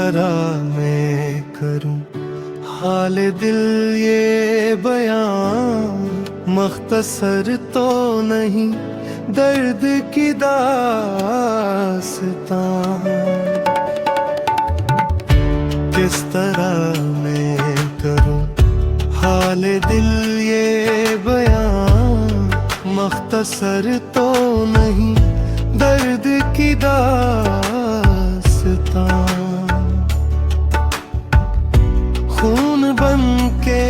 तरह मैं करूं हाल दिल ये बयां, मख्तसर तो नहीं दर्द की दास्तां। किस तरह मैं करूं हाल दिल ये बयां, मख्तसर तो नहीं दर्द की दास्तां। खून बन के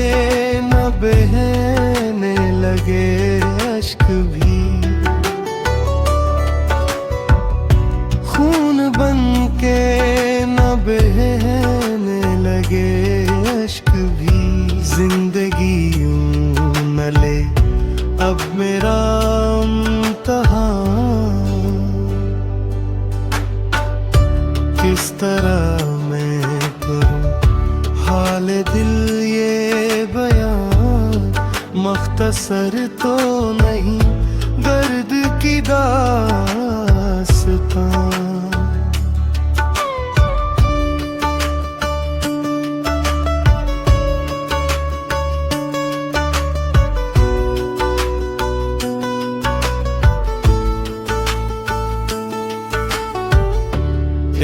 न बहने लगे अश्क भी, खून बन के न बहने लगे अश्क भी। जिंदगी यूं न ले अब मेरा इम्तिहान, किस तरह मैं करूं हाल दिल ये बयां, मख्तसर तो नहीं दर्द की दास्तां।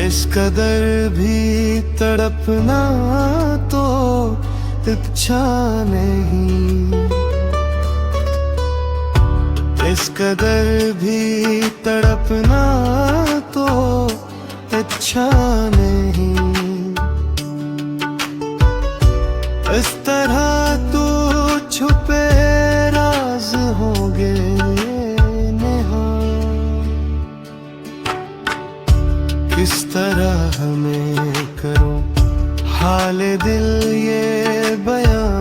इस कदर भी तड़पना तो अच्छा नहीं, इस कदर भी तड़पना तो अच्छा नहीं। इस तरह तो छुपे राज होंगे किस तरह मैं करूं हाल दिल ये बयां,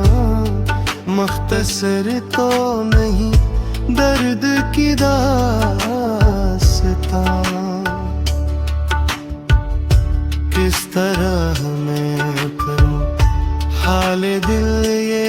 मख्तसर तो नहीं दर्द की दास्तां। किस तरह मैं करूं हाल दिल ये